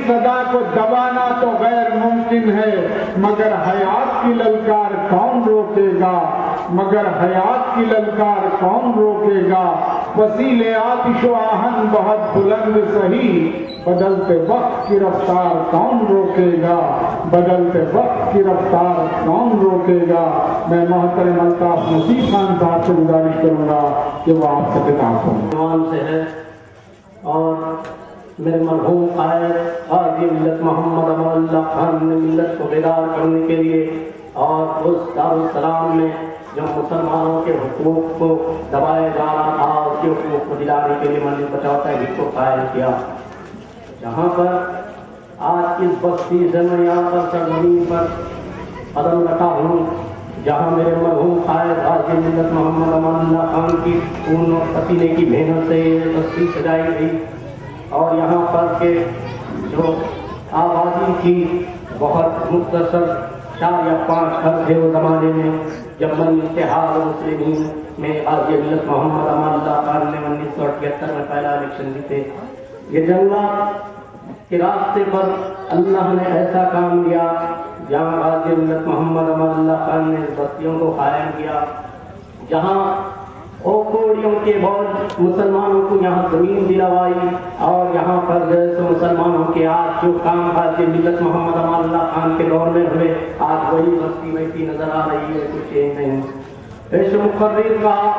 صدا کو دبانا تو غیر ممکن ہے، مگر حیات کی للکار کون روکے گا، مگر حیات کی للکار کون روکے گا؟ وسیل آتش و آہن بہت بلند سہی، بدلتے وقت کی رفتار کون روکے گا، بدلتے وقت کی رفتار کون روکے گا؟ میں محترم الطاف نصیب خان صاحب سے گزارش کروں گا کہ وہ آپ سے خطاب کریں۔ سے ہے اور میرے مرحوم قائد غازی ملت محمد امان اللہ خان نے ملت کو بیدار کرنے کے لیے اور اس دارالسلام میں جو مسلمانوں کے حقوق کو دبایا جا رہا تھا اس کے حقوق کو دلانے کے لیے منظر بچاؤ تحریک کو قائم کیا، جہاں پر آج کی اس بستی سے میں یہاں پر سرزمین پر قدم رکھا ہوں، جہاں میرے مرحوم قائد غازی ملت محمد امان اللہ خان کی خون اور پسینے کی محنت سے یہ بستی سجائی گئی، اور یہاں پر کے جو آبادی کی بہت مختصر 4 یا 5 گھر تھے وہ زمانے میں، جب من اتحاد مسلمین میں غازی ملت محمد امان اللہ خان نے 1978 میں پہلا الیکشن جیتے۔ یہ جنگلات کے راستے پر اللہ نے ایسا کام کیا جہاں غازی ملت محمد امان اللہ خان نے بستیوں کو قائم کیا، جہاں اوکوڑیوں کے بعد مسلمانوں کو یہاں زمین دلوائی، اور یہاں پر جیسے مسلمانوں کے آج جو کام غازی ملت محمد امان اللہ خان کے دور میں ہوئے آج وہی بستی ویسی نظر آ رہی ہے، کچھ چینج نہیں۔ پیش مقرر کہا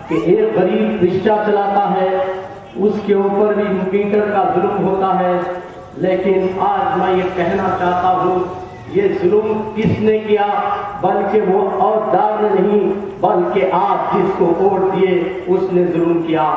کہ ایک غریب رکشہ چلاتا ہے اس کے اوپر بھی میٹر کا ظلم ہوتا ہے، لیکن آج میں یہ کہنا چاہتا ہوں یہ ظلم کس نے کیا؟ بلکہ وہ عہدیدار نے نہیں، بلکہ آپ جس کو ووٹ دیے اس نے ظلم کیا۔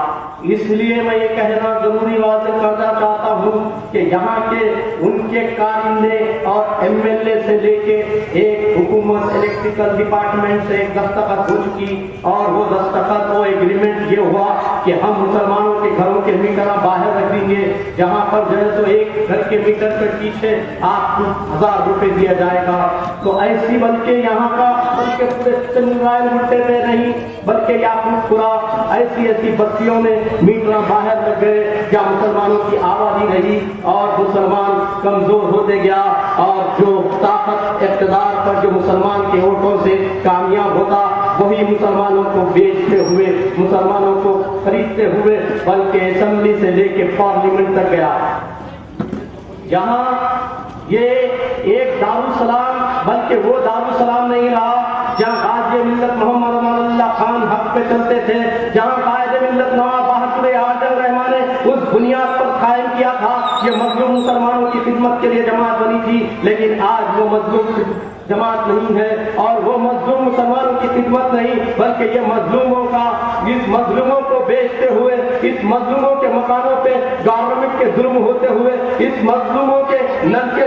اس لیے میں یہ کہنا ضروری واضح کرنا چاہتا ہوں کہ یہاں کے ان کے کارندے اور ایم ایل اے سے لے کے ایک حکومت الیکٹریکل ڈپارٹمنٹ سے ایک دستخط ہو چکی، اور وہ دستخط وہ ایگریمنٹ یہ ہوا کہ ہم مسلمانوں کے گھروں کے میٹر باہر رکھ دیں گے، جہاں پر جو ہے تو ایک گھر کے میٹر کے پیچھے آپ کو 1000 روپے دیا جائے گا۔ تو ایسی بلکہ یہاں کا بلکہ پورے چنرائل مٹے میں نہیں بلکہ یاقوت پورا ایسی ایسی بستیوں میں میٹر باہر لگ گئے جہاں مسلمانوں کی آبادی رہی اور مسلمان کمزور ہوتے گیا، اور جو طاقت اقتدار پر جو مسلمان کے ووٹوں سے کامیاب ہوتا وہی مسلمانوں کو بیچتے ہوئے مسلمانوں کو خریدتے ہوئے بلکہ اسمبلی سے لے کے پارلیمنٹ تک گیا، جہاں یہ ایک دارالسلام بلکہ وہ دارالسلام نہیں رہا جہاں غازی ملت محمد امان اللہ خان حق پہ چلتے تھے، جہاں قائد ملت نواب بہادر اعظم رحمٰن نے اس بنیاد پر قائم کیا تھا یہ مظلوم مسلمانوں کی خدمت کے لیے جماعت بنی تھی، لیکن آج وہ مظلوم جماعت نہیں ہے اور وہ مظلوم مسلمانوں کی خدمت نہیں بلکہ یہ مظلوموں کا اس مظلوموں کو بیچتے ہوئے اس مظلوموں کے مکانوں پہ گورنمنٹ کے ظلم ہوتے ہوئے اس مظلوموں کے نلکے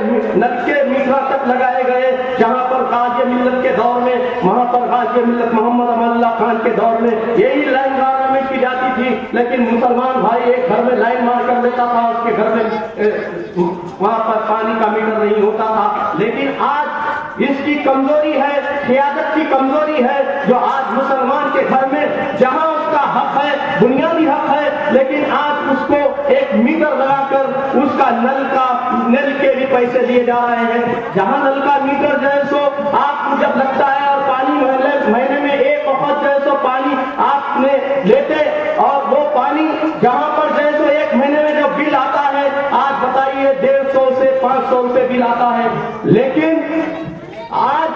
میٹر تک لگائے گئے، جہاں پر غازی ملت کے دور میں وہاں پر غازی ملت محمد امان اللہ خان کے دور میں یہی لائن گورنمنٹ کی جاتی تھی، لیکن مسلمان بھائی ایک گھر میں لائن مار کر لیتا تھا، اس کے گھر میں وہاں پر پانی کا میٹر نہیں ہوتا تھا۔ لیکن آج اس کی کمزوری ہے، قیادت کی کمزوری ہے، جو آج مسلمان کے گھر میں جہاں اس کا حق ہے بنیادی حق ہے، لیکن آج اس کو ایک میٹر لگا کر اس کا نل کے بھی پیسے دیے جا رہے ہیں، جہاں نل کا میٹر جو ہے سو آپ کو جب لگتا ہے اور پانی مہینے میں ایک وقت جو ہے سو پانی آپ نے لیتے، اور وہ پانی جہاں پر جو ہے سو ایک مہینے میں جو بل آتا ہے آج بتائیے 150 سے 500 روپے بل آتا ہے، لیکن آج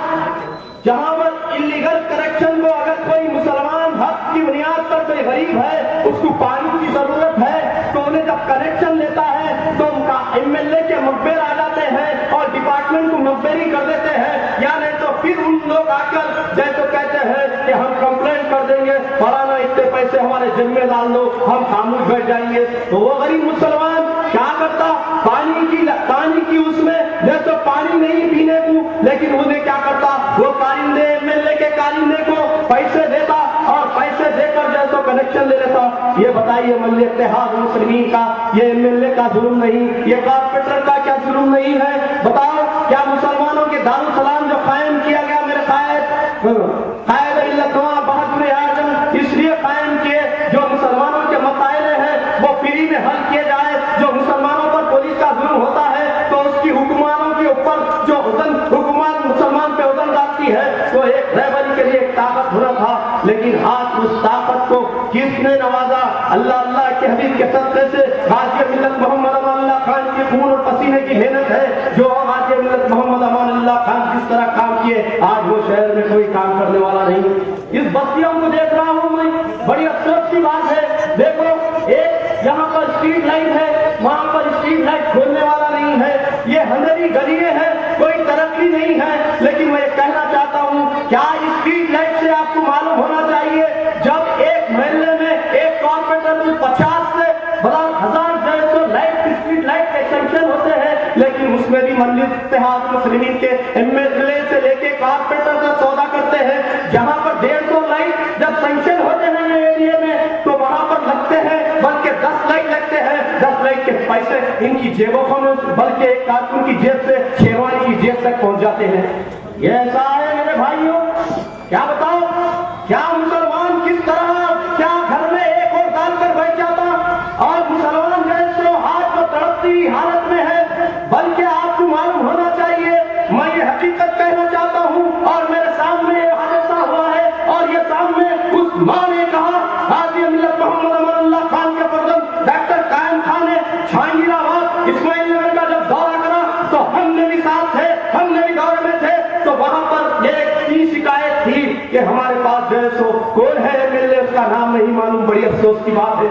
جہاں پر انلیگل کنیکشن کو اگر کوئی مسلمان حق کی بنیاد پر کوئی غریب ہے اس کو پانی کی ضرورت ہے تو انہیں جب کنیکشن لیتا ہے تو ان کا ایم ایل اے کے مقبر آ جاتے ہیں اور ڈپارٹمنٹ کو مقبری کر دیتے ہیں، یا نہیں تو پھر ان لوگ آ کر جیسے کہتے ہیں کہ ہم کمپلین کر دیں گے فلانا اتنے پیسے ہمارے ذمہ ڈال دو ہم خاموش بیٹھ جائیں گے۔ تو وہ غریب مسلمان کیا کرتا؟ پانی کی اس میں جیسے پانی نہیں پینے کو، لیکن انہیں کیا کرتا؟ وہ کارندے ایم ایل اے کے کارندے کو پیسے دیتا اور پیسے دے کر جیسے کنیکشن لے لیتا۔ یہ بتائیے ملی اتحاد مسلمین کا یہ ایم ایل اے کا ظلم نہیں، یہ کارپوریٹر کا کیا ظلم نہیں ہے؟ بتاؤ کیا مسلمانوں کے دارالسلام جو قائم کیا گیا میرے قائد ملت نواب بہادر اعظم اس لیے قائم کیے جو مسلمانوں کے مسائل ہیں وہ فری میں حل کیے جائے، جو مسلمانوں پر پولیس کا ظلم ہوتا ہے حکمرانوں کے اوپر جو حکومت مسلمان پہ وزن ڈالتی ہے تو ایک رہبری کے لیے ایک طاقت ہونا تھا، لیکن آج اس طاقت کو کس نے نوازا؟ اللہ کے حبیب کے صدقے سے غازی ملت محمد امان اللہ خان کے خون اور پسینے کی محنت ہے جو غازی ملت محمد امان اللہ خان جس طرح کام کیے آج وہ شہر میں کوئی کام کرنے والا نہیں۔ اس بستیوں کو دیکھ رہا ہوں میں، بڑی افسوس کی بات ہے، دیکھو ایک یہاں پر اسٹریٹ لائٹ ہے، وہاں پر اسٹریٹ لائٹ کھولنے والا نہیں ہے، یہ اندھیری گلیاں ہیں، کوئی ترقی نہیں ہے۔ لیکن میں یہ کہنا چاہتا ہوں کیا اسٹریٹ لائٹ سے آپ کو معلوم ہونا چاہیے جب ایک محلے میں ایک کارپوریٹر کو 50 سے 1000 لائٹ اسٹریٹ لائٹ کے سینکشن ہوتے ہیں، لیکن اس میں بھی مجلس اتحاد مسلمین کے MLA سے لے کے کارپوریٹر کا سودا کرتے ہیں، جہاں پر 150 لائٹ جب سینکشن ہوتے ہیں یہ ایریا میں تو وہاں پر لگتے ہیں، بلکہ 10 لائٹ لگتے ہیں، 10 لائٹ کے پیسے ان کی جیبوں میں بلکہ ایک کارکن کی جیب سے شیروانی کی جیب تک پہنچ جاتے ہیں۔ یہ ایسا ہے میرے بھائیوں، کیا بتاؤ کیا مسلمان کس طرح کیا گھر میں ایک اور ڈال کر بیٹھ جاتا اور مسلمان جو ہے سو آج تو تڑپتی حالت میں ہے، بلکہ آپ کو معلوم ہونا چاہیے، میں یہ حقیقت کہنا چاہتا ہوں اور میرے سامنے یہ حادثہ ہوا ہے اور یہ سامنے اس ماں نے کہا غازی ملت محمد امان اللہ خان کے فرزند ڈاکٹر قائم خان نے جہانگیر آباد اسماعیل نگر کا جب دورہ کرا تو ہم نے بھی ساتھ تھے، ہم نے بھی دورے میں تھے، تو وہاں پر ایک کی شکایت تھی کہ ہمارے پاس جو ہے سو کون ہے MLA، اس کا نام نہیں معلوم، بڑی افسوس کی بات ہے،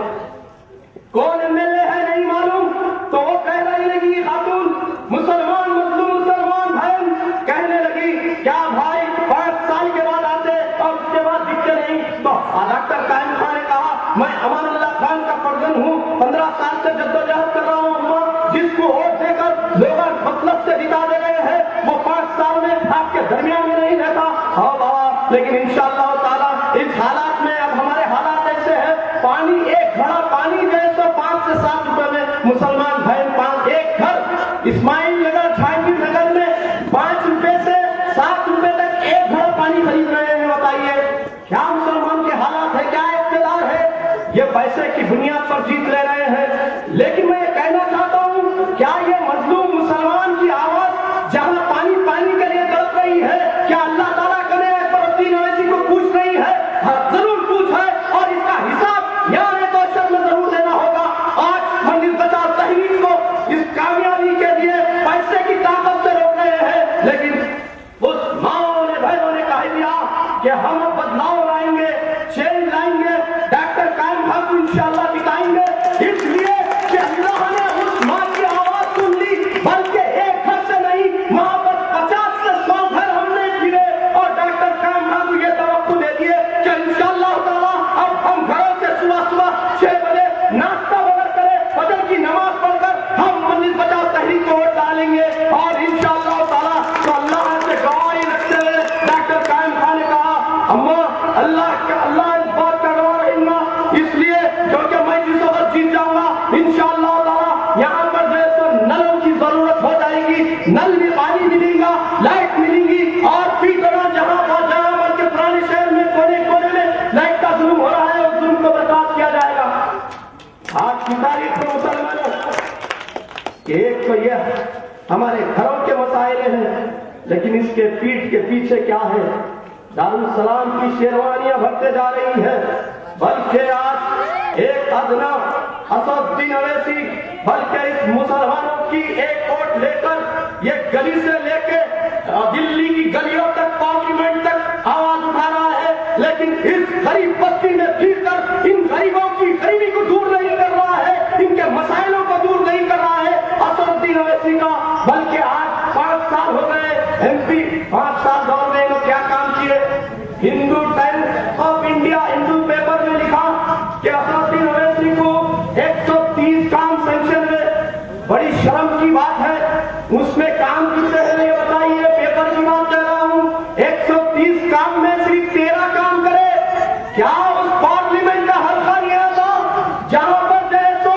کون MLA ہے نہیں معلوم، تو وہ کہہ رہی لگی خاتون مسلمان مظلوم مسلمان بہن کہنے لگی کیا بھائی 5 سال کے بعد آتے اور اس کے بعد دکھتے نہیں؟ تو ڈاکٹر قائم خان نے کہا میں امان اللہ خان کا فرزند ہوں، 15 سال سے جدوجہد کر رہا ہوں، اماں جس کو ووٹ دے کر لوگ مطلب سے جتا دے گئے ہیں وہ 5 سال میں آپ کے درمیان میں نہیں رہتا، ہاں بابا، لیکن انشاءاللہ تعالیٰ اس حالات میں اب ہمارے حالات ایسے ہیں، پانی ایک گھڑا پانی جو ہے تو 5 سے 7 روپے میں مسلمان بہن ایک گھر اسماعیل نگر جہانگیر نگر میں 5 روپے سے 7 روپے تک ایک گھڑا پانی خرید رہے ہیں۔ بتائیے کیا مسلمان کے حالات ہے، کیا اقتدار ہے؟ یہ پیسے کی بنیاد پر جیت لے رہے ہیں، لیکن میں یہ کہنا چاہتا ہوں کیا یہ مظلوم مسلمان کی آواز جہاں پانی پانی کے لیے تڑپ رہی ہے کیا اللہ تعالیٰ کرے الدین اویسی کو پوچھ رہی ہے؟ ضرور پوچھ ہے اور اس کا حساب یہاں ہے تو شب میں ضرور دینا ہوگا۔ آج منزل بچاؤ تحریک کو اس کامیابی کے لیے پیسے کی طاقت سے روک رہے ہیں، لیکن اس ماں نے بہنوں نے کہا دیا کہ ہم بدلاؤ لائیں گے، چینج لائیں گے، ڈاکٹر قائم خان کو انشاءاللہ جتائیں گے، اس لیے کہ اللہ نے اس ماں کی آواز سن لی، بلکہ ایک گھر سے نہیں وہاں پر 50 سے 100 گھر ہم نے گرے اور ڈاکٹر قائم خان کو یہ توقع دے دیے کہ انشاءاللہ تعالیٰ اب ہم گھروں سے صبح 6 بجے ناشتہ وغیرہ کرے فجر کی نماز پڑھ کر ہم منزل بچاؤ تحریک کو ووٹ ڈالیں گے اور انشاءاللہ تعالیٰ تو اللہ سے گواہی رکھتے ہوئے ڈاکٹر قائم خان نے کہا اماں اللہ اس بات کا گواہ رہوں گا، اس لیے کیونکہ میں جس وقت جیت جاؤں گا انشاءاللہ تعالیٰ یہاں پر جو ہے تو نلوں کی ضرورت ہو جائے گی، نل بھی پانی ملے گا، لائٹ ملیں گی اور پھر جہاں کے پرانے شہر میں کونے کونے میں لائٹ کا ظلم ہو رہا ہے اس ظلم کو برباد کیا جائے گا۔ آج کی تاریخ میں مسلمانوں ایک تو یہ ہمارے گھروں کے مسائل ہیں، لیکن اس کے پیٹھ کے پیچھے کیا ہے؟ دارالسلام کی شیروانیاں بھرتے جا رہی ہیں، بلکہ آج ایک ادنا اسدالدین اویسی بلکہ اس مسلمانوں کی ایک ووٹ لے کر یہ گلی سے لے کے دلی کی گلیوں تک پارلیمنٹ تک آواز اٹھا رہا ہے، لیکن اس غریب بستی میں پھر کر ان غریبوں کی غریبی کو دور نہیں کر رہا ہے، ان کے مسائلوں کو دور نہیں کر رہا ہے اسدالدین اویسی کا، بلکہ آج 5 سال ہو گئے MP 5 سال دور میں انہوں کیا کام کیے؟ Hindu times of India Hindu paper میں لکھا کہ اسدالدین اویسی کو 130 کام سینکشن میں، بڑی شرم کی بات ہے، اس میں کام کتنے ہیں یہ بتائیے، پیپر کی بات کہہ رہا ہوں، 130 کام میں صرف 13 کام کرے، کیا اس پارلیمنٹ کا حلقہ نہیں تھا جہاں پر جو ہے سو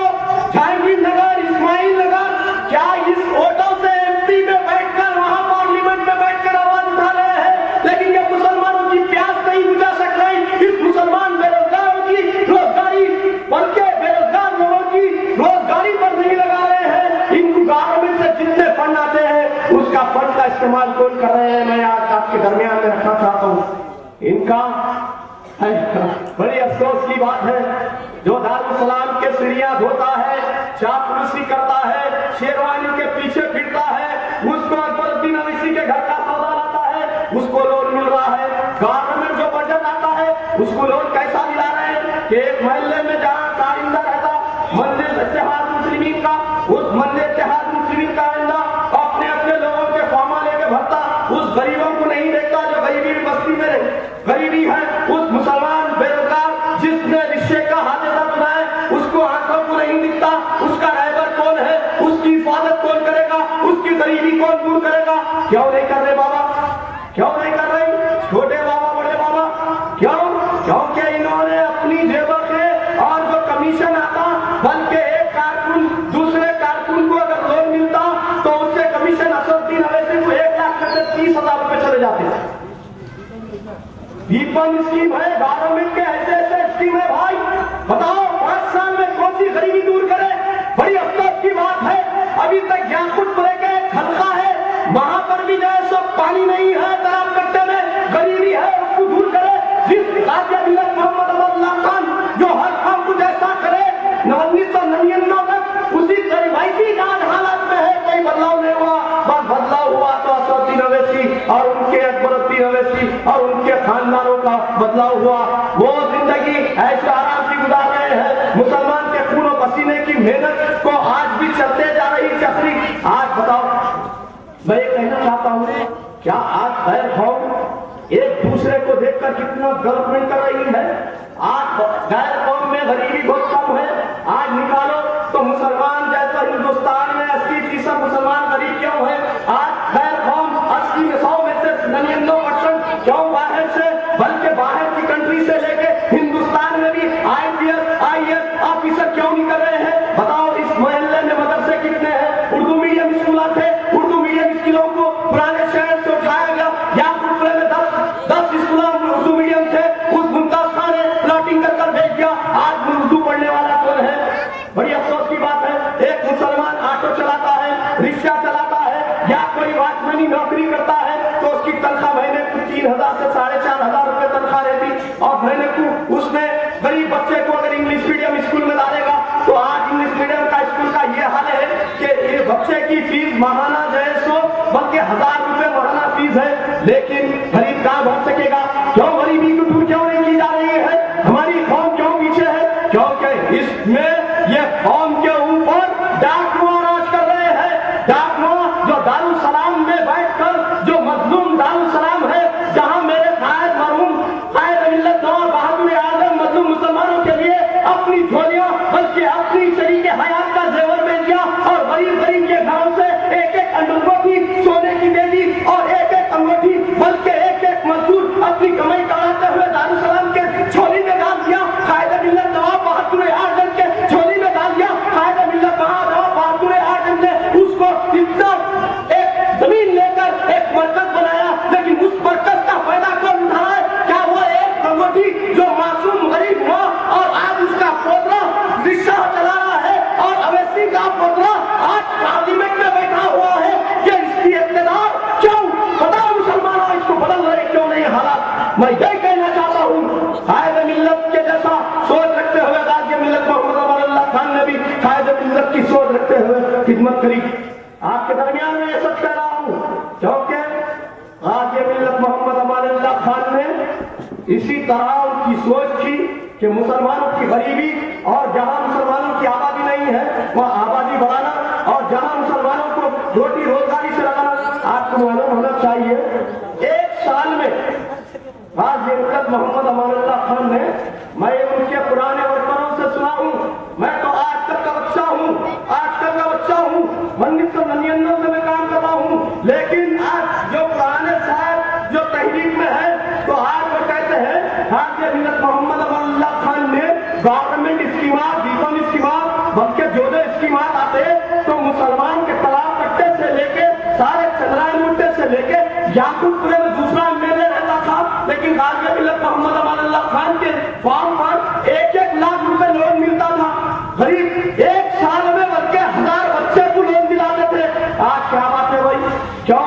جہانگیر نگر اسماعیل نگر کیا اس ووٹوں سے MP میں بیٹھ کر وہاں پارلیمنٹ میں بیٹھ کر آواز اٹھا رہے ہیں، لیکن یہ مسلمانوں کی پیاس نہیں بجھا سک رہی، اس مسلمان بے روزگاروں کی روزگاری بلکہ بے روزگار لوگوں کی روزگاری پر نہیں لگا رہے ہیں، ان کو گورنمنٹ سے جتنے فنڈ آتے اس کا فنڈ کا استعمال کون کر رہے ہیں میں آج آپ کے درمیان میں رکھنا چاہتا ہوں. ان کا بڑی افسوس کی بات ہے جو دارالسلام کے سیڑھیاں دھوتا ہے, چاپلوسی کرتا ہے, شیروانی کے پیچھے پھرتا ہے, اس کو اکبر الدین اویسی کے گھر کا سودا لاتا ہے, اس کو لون مل رہا ہے. گورنمنٹ جو بجٹ آتا ہے اس کو لون کیسا دلا رہے ہیں کہ ایک محلے میں جہاں کارندہ رہتا مسجد اتحاد مسلمین کا, اس مسجد اتحاد مسلمین کا آئندہ اپنے اپنے لوگوں کے فارما لے کے بھرتا, اس غریبوں کو نہیں دیکھتا جو غریبی بستی میں غریبی ہے, اس مسلمان بے روزگار جس نے رشتے کا حادثہ سنا ہے اس کو آنکھوں کو نہیں دکھتا, اس کا رہبر کون ہے, اس کی حفاظت کون کرے گا, اس کی غریبی کون دور کرے گا. کیوں نہیں کر رہے بابا, کیوں نہیں کر رہے چھوٹے بابا بڑے بابا, کیوں؟ کیونکہ انہوں نے اپنی جیبوں سے اور جو کمیشن آتا بلکہ ایک کارکن دوسرے کارکن کو اگر لون ملتا تو اس سے کمیشن اسدالدین اویسی کو 1,30,000 روپے چلے جاتے. دیپم اسکیم ہے, گورنمنٹ کے ایسے ایسے اسکیم ہے بھائی, بتاؤ 5 سال میں کون سی غریبی دور کرے. بڑی افسوس کی بات ہے ابھی تک یاقوت پورے کے ایک حلقہ ہے وہاں پر بھی جو ہے سب پانی نہیں ہے, تالاب کٹے میں غریبی ہے, اس کو دور کرے. جس قاضی ملت محمد امان اللہ خان جو ہر کام کو جیسا کرے 1999 تک اسی ویسی جان حالات میں ہے, کوئی بدلاؤ نہیں ہوا. بس بدلاؤ ہوا تو اسدالدین اویسی اور ان کے اکبر الدین اویسی اور ان کے خاندانوں کا بدلاؤ ہوا. وہ زندگی ایسے آرام کی گزار رہے ہیں, مسلمان کے خون و پسینے کی محنت کو آج بھی چلتے جا رہی چکری. آج بتاؤ میں یہ کہنا چاہتا ہوں کیا آج غیر قوم ایک دوسرے کو دیکھ کر کتنا ڈیولپمنٹ کر رہی ہے. آج غیر قوم میں غریبی بہت کم ہے. آج نکالو تو مسلمان جیسا ہندوستان میں 80% مسلمان غریب کیوں ہے. آج غیر قوم 80-100 میں سے 99% کیوں باہر سے بلکہ باہر کی کنٹری سے لے کے ہندوستان میں بھی IPS آفیسر کیوں نہیں کر رہے ہیں. بتاؤ اس محلے میں مدرسے کتنے ہیں, اردو میڈیم اسکولات تھے, اردو میڈیم اسکولوں کو پرانے شہر سے اٹھایا گیا. یا پورے میں 10 اسکولوں میں اردو میڈیم تھے, اس ممتاز خان نے پلاٹنگ کر کر بھیج دیا. آج اردو پڑھنے والا کون ہے. بڑی افسوس کی بات ہے ایک مسلمان آٹو چلاتا ہے, رکشہ چلاتا ہے یا کوئی واچمنی نوکری کرتا ہے تو اس کی تنخواہ مہینے کو 3,000 سے 4,500 روپے تنخواہ رہتی, اور مہینے کو اس میں غریب بچے کو اگر انگلش میڈیم اسکول میں ڈالے گا تو آج انگلش میڈیم کا اسکول کا یہ حال ہے کہ یہ بچے کی فیس ماہانہ جو ہے 100 بلکہ 1,000 روپے ماہانہ فیس ہے. لیکن غریب کہاں بھر سکے گا. کیوں غریبی کو دور کیوں نہیں کی جا رہی ہے. ہماری قوم کیوں پیچھے ہے, کیونکہ اس میں یہ قوم کے اوپر ڈاکو راج کر رہے ہیں. ڈاکو جو دارالسلام میں بیٹھ کر جو مظلوم دارالسلام ہے جہاں میرے قائد مرحوم قائد ملت نواب بہادر اعظم مظلوم مسلمانوں کے لیے اپنی جھولیاں بلکہ اپنی شریک حیات کا زیور بھیج دیا اور غریب غریب کے گھروں سے ایک انگوٹھی سونے کی دے دی اور ایک انگوٹھی بلکہ ایک مزدور اپنی کمائی کماتے ہوئے دارالسلام کے جھولی میں ڈال دیا. قائد ملت نواب بہادر اعظم کے جھولی میں ڈال دیا. قائد ملت نواب بہادر اعظم نے اس کو اتنا ایک زمین لے کر ایک مرکز بنایا, لیکن اس مرکز کا فائدہ کون اٹھا رہا ہے. کیا وہ ایک انگوٹھی جو معصوم غریب ہوا اور آج اس کا پوترا رکشہ چلا رہا ہے اور اویسی کا پوترا آج پارلیمنٹ میں بیٹھا ہوا ہے کہ اس کی اقتدار کیوں بتاؤ مسلمانوں اس کو بدل رہے کیوں نہیں حالات. میں یہ کہنا چاہتا ہوں قائد ملت کے جیسا سوچ رکھتے ہوئے قائد ملت محمد امان اللہ خان نے بھی قائد ملت کی سوچ رکھتے ہوئے خدمت کری. آپ کے درمیان میں یہ سچ کہہ رہا ہوں کیونکہ قائد ملت محمد امان اللہ خان نے اسی طرح ان کی سوچ تھی کہ مسلمانوں کی غریبی اور جہاں مسلمانوں کی آبادی نہیں ہے وہاں آبادی بڑھانا اور جہاں مسلمانوں کو روٹی روزگاری سے لگانا. آپ کو معلوم ہونا چاہیے 1 سال میں قائد ملت محمد امان اللہ خان نے, میں ان کے پرانے ورکروں سے سنا ہوں, میں تو آج تک کا بچہ ہوں, 1999 سے میں کام کر رہا ہوں, لیکن آج جو پرانے صاحب جو تحریک میں ہے تو آج وہ کہتے ہیں قائد ملت محمد امان اللہ خان نے گورنمنٹ اسکیمات دیپم اسکیمات بلکہ جو اسکیمات آتے تو مسلمان کے تالاب کٹے سے لے کے سارے چندرائن مٹے سے لے کے یاقوت پورے میں دوسرا MLA رہتا تھا, لیکن قائد ملت محمد امان اللہ خان کے فارم پر 1-1 لاکھ روپے لون ملتا تھا. غریب 1 سال میں بلکہ 1000 بچے کو لون دلاتے تھے. آج کیا بات ہے بھائی, کیوں